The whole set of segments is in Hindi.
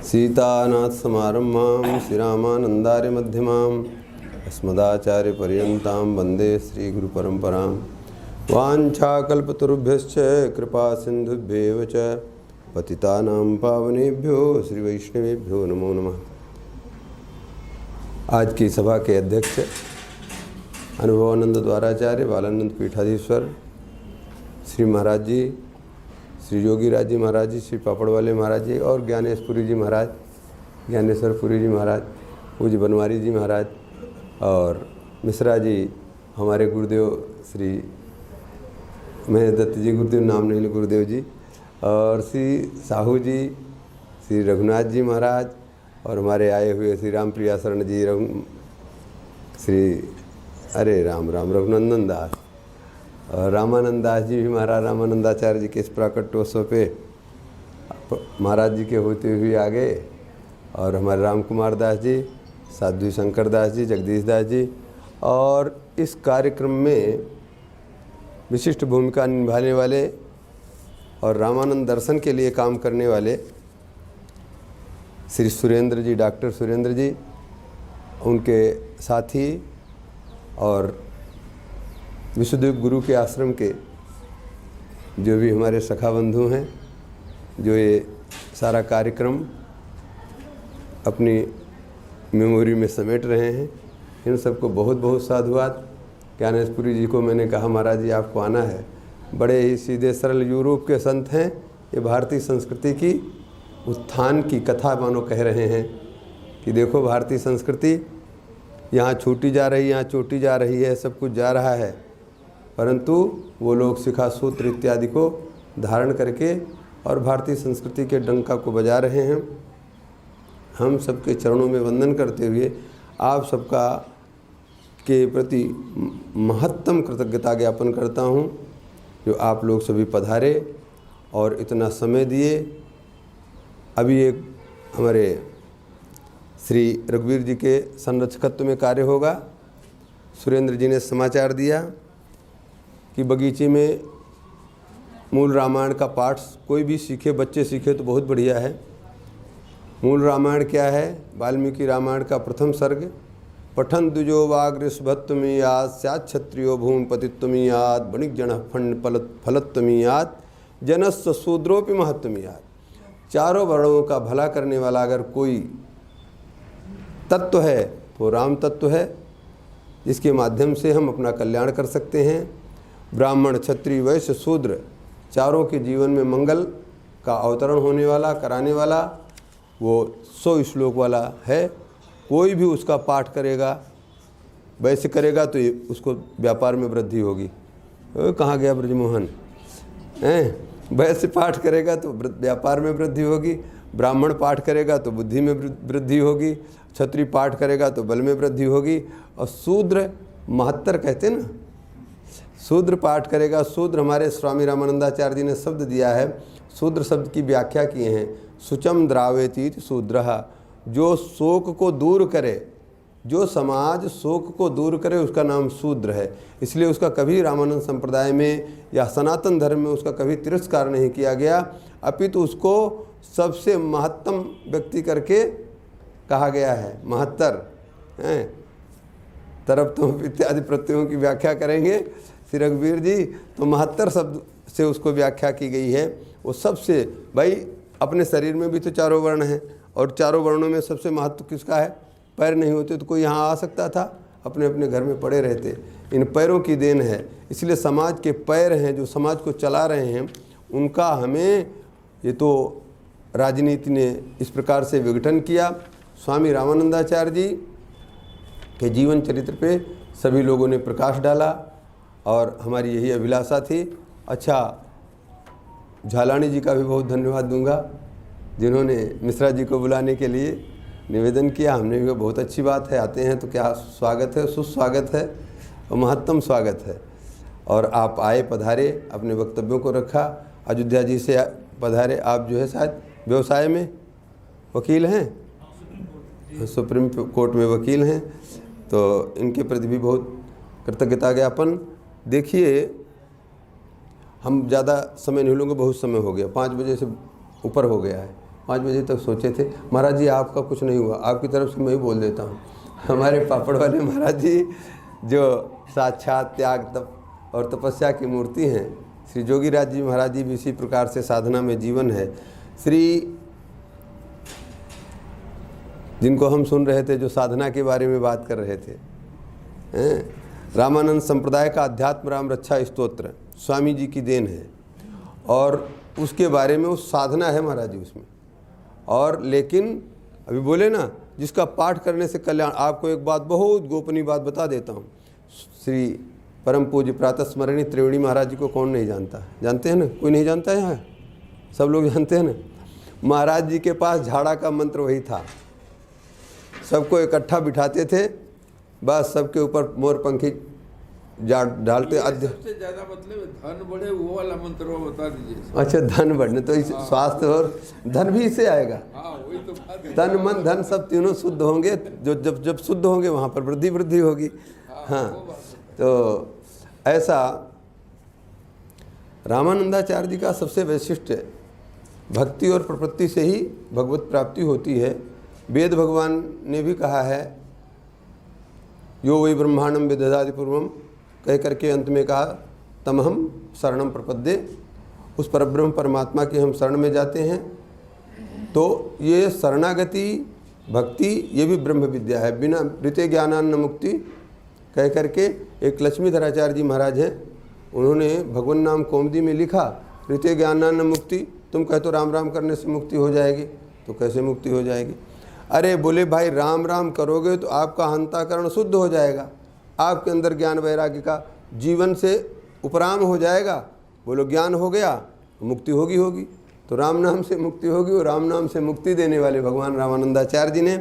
सीतानाथसमारम्भां श्रीरामानन्दार्यमध्यमाम् अस्मदाचार्यपर्यन्तां वन्दे श्रीगुरुपरम्परां। वाञ्छाकल्पतरुभ्यश्च कृपासिन्धुभ्येव च पतितानां पावनेभ्यो श्रीवैष्णवेभ्यो नमो नमः। आज की सभा के अध्यक्ष अनुभवानंद द्वाराचार्य बालानंद पीठाधीश्वर श्री महाराज जी, श्री योगीराज जी महाराज जी, श्री पापड़वाले महाराज जी और ज्ञानेश्वरी जी महाराज, ज्ञानेश्वरपुरी जी महाराज, पूज्य बनवारी जी महाराज और मिश्रा जी, हमारे गुरुदेव श्री महेश दत्त जी, गुरुदेव नाम नहीं गुरुदेव जी, और श्री साहू जी, श्री रघुनाथ जी महाराज और हमारे आए हुए श्री राम प्रिया शरण जी, श्री अरे राम रघुनंदन दास और रामानंद दास जी भी महाराज रामानंदाचार्य जी के इस प्राकट्योत्सव पे महाराज जी के होते हुए आ गए। और हमारे राम कुमार दास जी, साध्वी शंकर दास जी, जगदीश दास जी और इस कार्यक्रम में विशिष्ट भूमिका निभाने वाले और रामानंद दर्शन के लिए काम करने वाले श्री सुरेंद्र जी, डॉक्टर सुरेंद्र जी, उनके साथी और विशुद्ध गुरु के आश्रम के जो भी हमारे सखा बंधु हैं, जो ये सारा कार्यक्रम अपनी मेमोरी में समेट रहे हैं, इन सबको बहुत बहुत साधुवाद। ज्ञानेश्वरी जी को मैंने कहा महाराज जी आपको आना है, बड़े ही सीधे सरल यूरोप के संत हैं, ये भारतीय संस्कृति की उत्थान की कथा मानो कह रहे हैं कि देखो भारतीय संस्कृति यहाँ छूटी जा रही, यहाँ चोटी जा रही है, सब कुछ जा रहा है, परंतु वो लोग शिखा सूत्र इत्यादि को धारण करके और भारतीय संस्कृति के डंका को बजा रहे हैं। हम सबके चरणों में वंदन करते हुए आप सबका के प्रति महत्तम कृतज्ञता ज्ञापन करता हूँ जो आप लोग सभी पधारे और इतना समय दिए। अभी एक हमारे श्री रघुवीर जी के संरक्षकत्व में कार्य होगा। सुरेंद्र जी ने समाचार दिया कि बगीचे में मूल रामायण का पाठ कोई भी सीखे, बच्चे सीखे तो बहुत बढ़िया है। मूल रामायण क्या है? वाल्मीकि रामायण का प्रथम सर्ग, पठन द्विजो वाग्रस्भत्वमीयात् स्यात् क्षत्रियो भूमिपतित्वमीयात् वणिज्जन फंड फलत्वमीयात् जनस्व शूद्रोपि महत्वमीयात्। चारों वर्णों का भला करने वाला अगर कोई तत्व है तो राम तत्व है, जिसके माध्यम से हम अपना कल्याण कर सकते हैं। ब्राह्मण, क्षत्रिय, वैश्य, शूद्र चारों के जीवन में मंगल का अवतरण होने वाला, कराने वाला वो 100 श्लोक वाला है। कोई भी उसका पाठ करेगा, वैसे करेगा तो उसको व्यापार में वृद्धि होगी। कहाँ गया ब्रजमोहन? वैसे पाठ करेगा तो व्यापार में वृद्धि होगी, ब्राह्मण पाठ करेगा तो बुद्धि में वृद्धि होगी, क्षत्रिय पाठ करेगा तो बल में वृद्धि होगी, और शूद्र महत्तर कहते ना, शूद्र पाठ करेगा। शूद्र हमारे स्वामी रामानंदाचार्य जी ने शब्द दिया है, शूद्र शब्द की व्याख्या किए हैं, शुचम द्रावेतीत शूद्रः, जो शोक को दूर करे, जो समाज शोक को दूर करे उसका नाम शूद्र है। इसलिए उसका कभी रामानंद संप्रदाय में या सनातन धर्म में उसका कभी तिरस्कार नहीं किया गया, अपितु उसको सबसे महत्तम व्यक्ति करके कहा गया है। महत्तर हैं, तरफ तो इत्यादि प्रत्ययों की व्याख्या करेंगे श्री रघुवीर जी, तो महत्तर शब्द से उसको व्याख्या की गई है। वो सबसे, भाई अपने शरीर में भी तो चारों वर्ण हैं और चारों वर्णों में सबसे महत्व किसका है? पैर नहीं होते तो कोई यहाँ आ सकता था? अपने अपने घर में पड़े रहते। इन पैरों की देन है, इसलिए समाज के पैर हैं जो समाज को चला रहे हैं, उनका हमें, ये तो राजनीति ने इस प्रकार से विघटन किया। स्वामी रामानंदाचार्य जी के जीवन चरित्र पे सभी लोगों ने प्रकाश डाला और हमारी यही अभिलाषा थी। अच्छा, झालानी जी का भी बहुत धन्यवाद दूंगा जिन्होंने मिश्रा जी को बुलाने के लिए निवेदन किया। हमने भी बहुत अच्छी बात है, आते हैं तो क्या स्वागत है, सुस्वागत है और महत्तम स्वागत है। और आप आए, पधारे, अपने वक्तव्यों को रखा। अयोध्या जी से पधारे, आप जो है शायद व्यवसाय में वकील हैं, सुप्रीम कोर्ट में वकील हैं, तो इनके प्रति भी बहुत कृतज्ञता ज्ञापन। देखिए, हम ज़्यादा समय नहीं लूँगे, बहुत समय हो गया, 5 बजे से ऊपर हो गया है, 5 बजे तक सोचे थे। महाराज जी आपका कुछ नहीं हुआ, आपकी तरफ से मैं ही बोल देता हूँ। हमारे पापड़ वाले महाराज जी जो साक्षात त्याग तप और तपस्या की मूर्ति हैं, श्री जोगीराज जी महाराज जी भी इसी प्रकार से साधना में जीवन है। श्री जिनको हम सुन रहे थे जो साधना के बारे में बात कर रहे थे, रामानंद संप्रदाय का अध्यात्म राम रक्षा स्तोत्र स्वामी जी की देन है और उसके बारे में उस साधना है महाराज जी उसमें। और लेकिन अभी बोले ना, जिसका पाठ करने से कल्याण। आपको एक बात, बहुत गोपनीय बात बता देता हूँ। श्री परम पूज्य प्रातः स्मरणीय त्रिवेणी महाराज जी को कौन नहीं जानता? जानते हैं ना? कोई नहीं जानता है यहाँ? सब लोग जानते हैं ना? महाराज जी के पास झाड़ा का मंत्र वही था। सबको इकट्ठा बिठाते थे, बस सबके ऊपर मोर पंखी डालते। सबसे ज्यादा मतलब धन बढ़े वो वाला मंत्र बता दीजिए। अच्छा, धन बढ़ने तो स्वास्थ्य और धन भी इससे आएगा। वही तो बात है। तन मन धन सब तीनों शुद्ध होंगे। जो जब शुद्ध होंगे वहाँ पर वृद्धि होगी। हाँ, तो ऐसा रामानंदाचार्य जी का सबसे वैशिष्ट भक्ति और प्रपत्ति से ही भगवत प्राप्ति होती है। वेद भगवान ने भी कहा है, यो वै ब्रह्मांडम विदधाति पूर्वम, कह करके अंत में कहा तमहम शरणम प्रपद्ये, उस परब्रह्म परमात्मा के हम शरण में जाते हैं। तो ये शरणागति भक्ति ये भी ब्रह्म विद्या है। बिना ऋते ज्ञानान्न मुक्ति कह करके एक लक्ष्मीधराचार्य जी महाराज हैं, उन्होंने भगवान नाम कौमुदी में लिखा, ऋते ज्ञानान्न मुक्ति। तुम कह तो राम राम करने से मुक्ति हो जाएगी, तो कैसे मुक्ति हो जाएगी? अरे बोले भाई, राम राम करोगे तो आपका अंतःकरण शुद्ध हो जाएगा, आपके अंदर ज्ञान वैराग्य का जीवन से उपराम हो जाएगा। बोलो ज्ञान हो गया, मुक्ति होगी। तो राम नाम से मुक्ति होगी। और राम नाम से मुक्ति देने वाले भगवान रामानंदाचार्य जी ने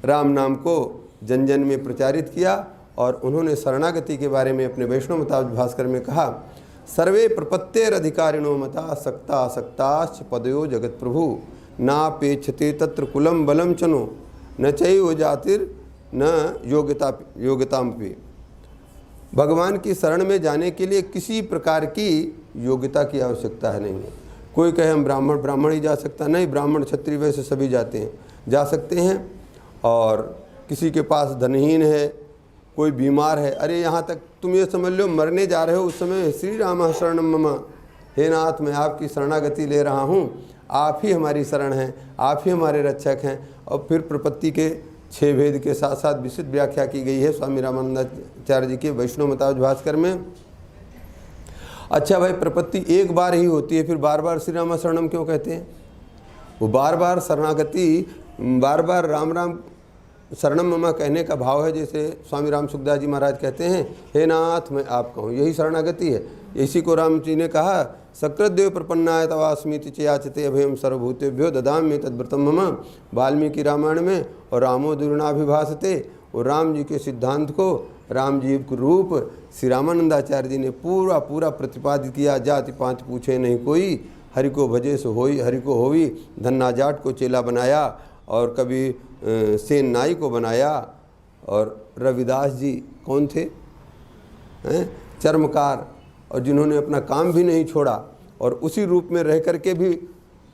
राम नाम को जन जन में प्रचारित किया। और उन्होंने शरणागति के बारे में अपने वैष्णव मतावज भास्कर में कहा, सर्वे प्रपत्तेरधिकारिणो मता सक्ता आसक्ताश्च पदयो जगत प्रभु, नापेक्षते तत्र कुलम बलम चनो, न चैव जातिर न योग्यतामपि। भगवान की शरण में जाने के लिए किसी प्रकार की योग्यता की आवश्यकता है नहीं है। कोई कहे हम ब्राह्मण ही जा सकता, नहीं, ब्राह्मण क्षत्रिय वैसे सभी जा सकते हैं। और किसी के पास धनहीन है, कोई बीमार है, अरे यहाँ तक तुम ये समझ लो मरने जा रहे हो उस समय श्री राम शरणम मम, हे नाथ मैं आपकी शरणागति ले रहा हूँ, आप ही हमारी शरण हैं, आप ही हमारे रक्षक हैं। और फिर प्रपत्ति के 6 भेद के साथ साथ विशुद्ध व्याख्या की गई है स्वामी रामानंदाचार्य जी के वैष्णव मतावज भास्कर में। अच्छा भाई, प्रपत्ति एक बार ही होती है, फिर बार बार श्री राम शरणम क्यों कहते हैं? वो बार बार शरणागति, बार बार राम राम शरणम ममा कहने का भाव है। जैसे स्वामी राम सुखदास जी महाराज कहते हैं, हे नाथ मैं आपका हूँ, यही शरणागति है। इसी को राम जी ने कहा, सकृदेव प्रपन्नाय तवास्मीति चयाचते अभयम सर्वभूतेभ्यो ददामि तद्व्रतम मम, वाल्मीकि रामायण में। और रामो दुर्नाभिभासते, और राम जी के सिद्धांत को, राम जी के रूप श्री रामानंदाचार्य जी ने पूरा प्रतिपादित किया। जाति पांच पूछे नहीं कोई, हरि को भजे सो होई, हरि को होई। धन्ना जाट को चेला बनाया, और कभी सेन नाई को बनाया। और रविदास जी कौन थे? चर्मकार, और जिन्होंने अपना काम भी नहीं छोड़ा और उसी रूप में रह करके भी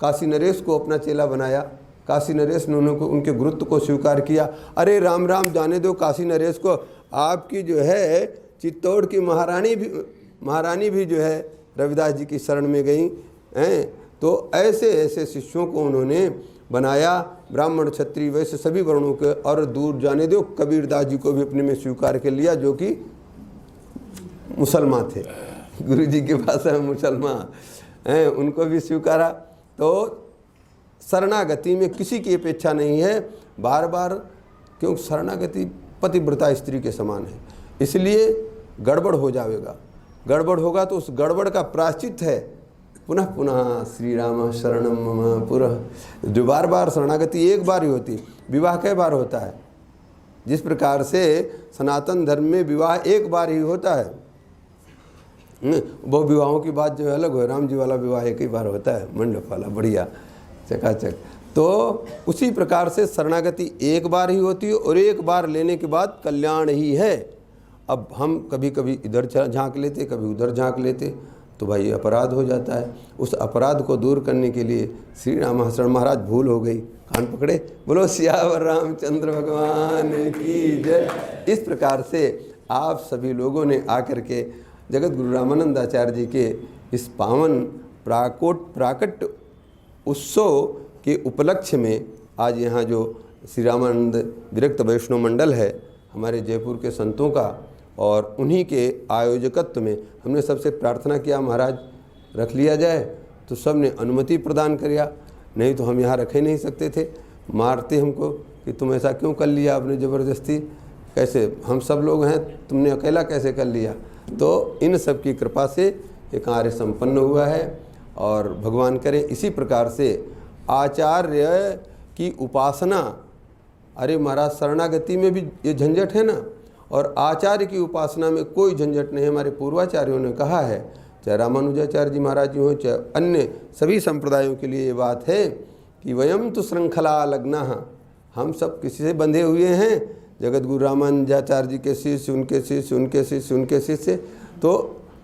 काशी नरेश को अपना चेला बनाया। काशी नरेश ने उनके गुरुत्व को स्वीकार किया। अरे राम राम जाने दो काशी नरेश को, आपकी जो है चित्तौड़ की महारानी भी जो है रविदास जी की शरण में गई हैं। तो ऐसे ऐसे शिष्यों को उन्होंने बनाया, ब्राह्मण क्षत्रिय वैसे सभी वर्णों के। और दूर जाने दो कबीरदास जी को भी अपने में स्वीकार कर लिया, जो कि मुसलमान थे, गुरु जी की भाषा में मुसलमान हैं, उनको भी स्वीकारा। तो शरणागति में किसी की अपेक्षा नहीं है बार बार, क्योंकि शरणागति पतिव्रता स्त्री के समान है। इसलिए गड़बड़ हो जाएगा, गड़बड़ होगा तो उस गड़बड़ का प्रायश्चित है पुनः पुनः श्री राम शरणम मम पुरः। जो बार बार शरणागति एक बार ही होती, विवाह कई बार होता है। जिस प्रकार से सनातन धर्म में विवाह एक बार ही होता है, बहु विवाहों की बात जो है अलग हो। राम जी वाला विवाह एक ही बार होता है, मंडप वाला बढ़िया चकाचक। तो उसी प्रकार से शरणागति एक बार ही होती है, और एक बार लेने के बाद कल्याण ही है। अब हम कभी कभी इधर झांक लेते, कभी उधर झांक लेते, तो भाई अपराध हो जाता है। उस अपराध को दूर करने के लिए श्री रामाचरण महाराज भूल हो गई, कान पकड़े, बोलो सियावर रामचंद्र भगवान की जय। इस प्रकार से आप सभी लोगों ने आकर के जगत गुरु रामानंदाचार्य जी के इस पावन प्राकट उत्सव के उपलक्ष्य में आज यहाँ जो श्री रामानंद विरक्त वैष्णव मंडल है हमारे जयपुर के संतों का, और उन्हीं के आयोजकत्व में हमने सबसे प्रार्थना किया महाराज रख लिया जाए, तो सब ने अनुमति प्रदान किया, नहीं तो हम यहाँ रख ही नहीं सकते थे, मारते हमको कि तुम ऐसा क्यों कर लिया आपने ज़बरदस्ती, कैसे हम सब लोग हैं, तुमने अकेला कैसे कर लिया। तो इन सब की कृपा से ये कार्य संपन्न हुआ है, और भगवान करे इसी प्रकार से आचार्य की उपासना, अरे महाराज शरणागति में भी ये झंझट है ना, और आचार्य की उपासना में कोई झंझट नहीं है। हमारे पूर्वाचार्यों ने कहा है, चाहे रामानुजाचार्य जी महाराज जी हों चाहे अन्य सभी संप्रदायों के लिए ये बात है कि वयम तो श्रृंखला लग्ना, हम सब किसी से बंधे हुए हैं, जगत गुरु रामानुजाचार्य जी के शिष्य, उनके शिष्य, उनके शिष्य, उनके शिष्य, तो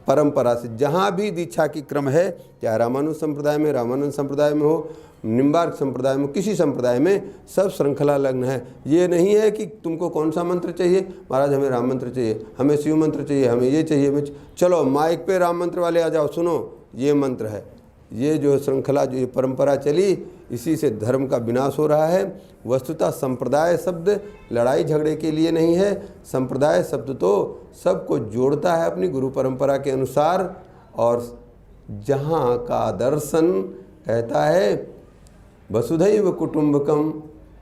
परंपरा से जहाँ भी दीक्षा की क्रम है, चाहे रामानुज संप्रदाय में, रामानंद संप्रदाय में हो, निम्बार्क संप्रदाय में, किसी संप्रदाय में, सब श्रृंखला लग्न है। ये नहीं है कि तुमको कौन सा मंत्र चाहिए, महाराज हमें राम मंत्र चाहिए, हमें शिव मंत्र चाहिए, हमें ये चाहिए, चलो माइक पे राम मंत्र वाले आ जाओ, सुनो ये मंत्र है। ये जो श्रृंखला, जो ये परंपरा चली, इसी से धर्म का विनाश हो रहा है। वस्तुतः संप्रदाय शब्द लड़ाई झगड़े के लिए नहीं है, संप्रदाय शब्द तो सबको जोड़ता है अपनी गुरु परंपरा के अनुसार, और जहाँ का दर्शन कहता है वसुधैव कुटुंबकम,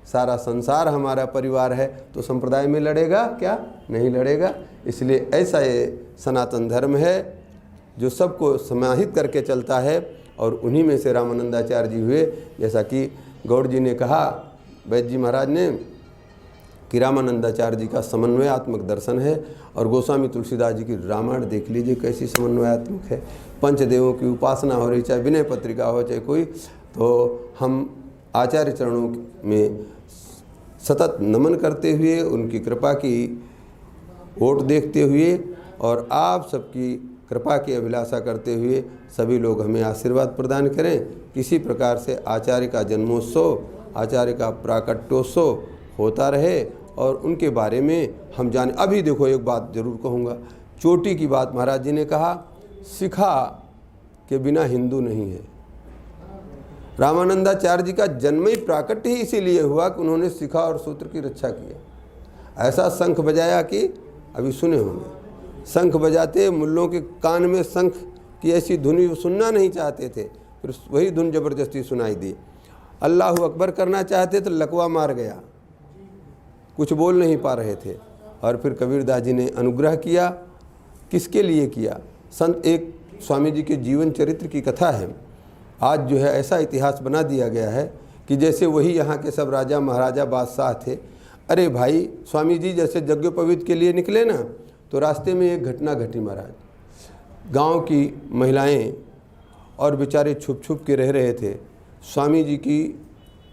सारा संसार हमारा परिवार है, तो संप्रदाय में लड़ेगा क्या, नहीं लड़ेगा। इसलिए ऐसा ये सनातन धर्म है जो सबको समाहित करके चलता है, और उन्हीं में से रामानंदाचार्य जी हुए। जैसा कि गौड़ जी ने कहा, वैद्य जी महाराज ने, कि रामानंदाचार्य जी का समन्वयात्मक दर्शन है, और गोस्वामी तुलसीदास जी की रामायण देख लीजिए कैसी समन्वयात्मक है। पंचदेवों की उपासना हो रही, चाहे विनय पत्रिका हो चाहे कोई, तो हम आचार्य चरणों में सतत नमन करते हुए, उनकी कृपा की ओट देखते हुए, और आप सबकी कृपा की अभिलाषा करते हुए सभी लोग हमें आशीर्वाद प्रदान करें। किसी प्रकार से आचार्य का जन्मोत्सव, आचार्य का प्राकट्योत्सव होता रहे, और उनके बारे में हम जाने। अभी देखो एक बात जरूर कहूँगा, चोटी की बात महाराज जी ने कहा, शिखा के बिना हिंदू नहीं है। रामानंदाचार्य जी का जन्म ही प्राकट्य ही इसीलिए हुआ कि उन्होंने शिखा और सूत्र की रक्षा किया। ऐसा शंख बजाया कि अभी सुने होंगे, शंख बजाते मुल्लों के कान में शंख की ऐसी धुन सुनना नहीं चाहते थे, फिर वही धुन जबरदस्ती सुनाई दी। अल्लाह अकबर करना चाहते तो लकवा मार गया, कुछ बोल नहीं पा रहे थे, और फिर कबीरदास जी ने अनुग्रह किया। किसके लिए किया? संत, एक स्वामी जी के जीवन चरित्र की कथा है। आज जो है ऐसा इतिहास बना दिया गया है कि जैसे वही यहाँ के सब राजा महाराजा बादशाह थे। अरे भाई, स्वामी जी जैसे यज्ञोपवीत के लिए निकले ना, तो रास्ते में एक घटना घटी महाराज। गांव की महिलाएं और बेचारे छुप छुप के रह रहे थे। स्वामी जी की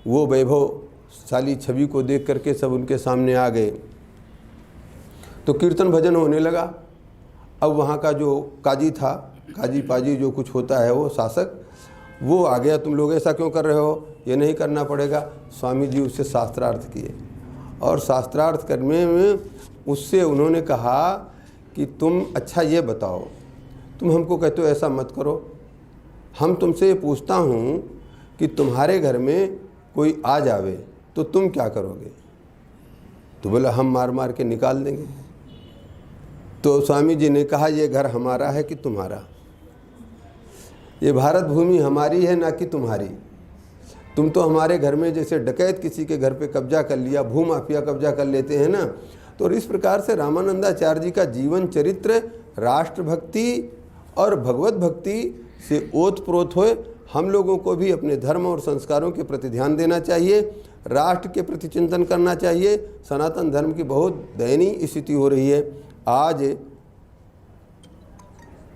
वो वैभवशाली छवि को देख करके सब उनके सामने आ गए, तो कीर्तन भजन होने लगा। अब वहाँ का जो काजी था, काजी पाजी जो कुछ होता है, वो शासक, वो आ गया, तुम लोग ऐसा क्यों कर रहे हो, ये नहीं करना पड़ेगा। स्वामी जी उससे शास्त्रार्थ किए, और शास्त्रार्थ करने में उससे उन्होंने कहा कि तुम अच्छा ये बताओ, तुम हमको कहते हो ऐसा मत करो, हम तुमसे ये पूछता हूँ कि तुम्हारे घर में कोई आ जावे तो तुम क्या करोगे? तो बोला हम मार मार के निकाल देंगे। तो स्वामी जी ने कहा ये घर हमारा है कि तुम्हारा? ये भारत भूमि हमारी है ना कि तुम्हारी? तुम तो हमारे घर में जैसे डकैत किसी के घर पे कब्जा कर लिया, भूमाफिया कब्जा कर लेते हैं ना। तो इस प्रकार से रामानंदाचार्य जी का जीवन चरित्र राष्ट्रभक्ति और भगवत भक्ति से ओतप्रोत होए। हम लोगों को भी अपने धर्म और संस्कारों के प्रति ध्यान देना चाहिए, राष्ट्र के प्रति चिंतन करना चाहिए। सनातन धर्म की बहुत दयनीय स्थिति हो रही है। आज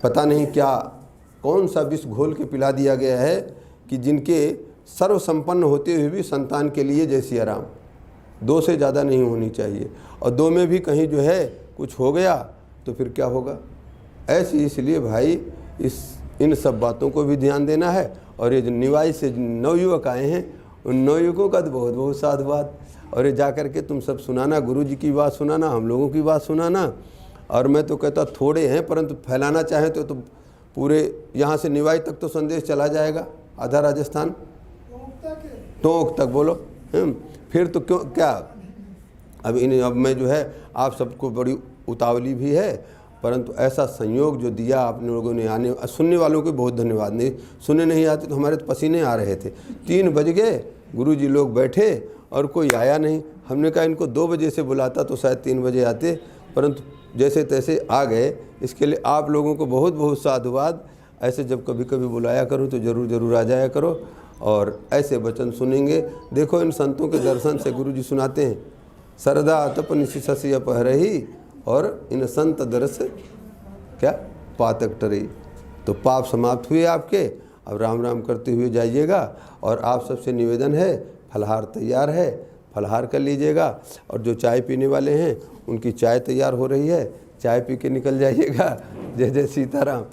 पता नहीं क्या कौन सा विष घोल के पिला दिया गया है कि जिनके सर्व संपन्न होते हुए भी संतान के लिए जय सिया राम, दो से ज़्यादा नहीं होनी चाहिए, और दो में भी कहीं जो है कुछ हो गया तो फिर क्या होगा? ऐसी इसलिए भाई इस इन सब बातों को भी ध्यान देना है। और ये जो निवाई से नवयुवक आए हैं, उन नवयुवकों का तो बहुत बहुत साधुवाद। और ये जा कर के तुम सब सुनाना, गुरु जी की बात सुनाना, हम लोगों की बात सुनाना। और मैं तो कहता थोड़े हैं, परंतु फैलाना चाहें तो पूरे यहाँ से निवाई तक तो संदेश चला जाएगा, आधा राजस्थान टोंक तक बोलो। फिर तो क्यों क्या अब मैं जो है आप सबको बड़ी उतावली भी है, परंतु ऐसा संयोग जो दिया आप लोगों ने, आने सुनने वालों को बहुत धन्यवाद। नहीं सुनने नहीं आते तो हमारे तो पसीने आ रहे थे। 3 बज गए, गुरुजी लोग बैठे और कोई आया नहीं। हमने कहा इनको 2 बजे से बुलाता तो शायद 3 बजे आते, परंतु जैसे तैसे आ गए। इसके लिए आप लोगों को बहुत बहुत साधुवाद। ऐसे जब कभी कभी बुलाया करो तो ज़रूर ज़रूर आ जाया करो और ऐसे वचन सुनेंगे। देखो इन संतों के दर्शन से गुरुजी सुनाते हैं, सरदा तप निशि शशि अपहरही और इन संत दर्श क्या पातक टरी। तो पाप समाप्त हुए आपके। अब राम राम करते हुए जाइएगा। और आप सबसे निवेदन है, फलहार तैयार है, फलहार कर लीजिएगा। और जो चाय पीने वाले हैं उनकी चाय तैयार हो रही है, चाय पी के निकल जाइएगा। जय जय सीताराम।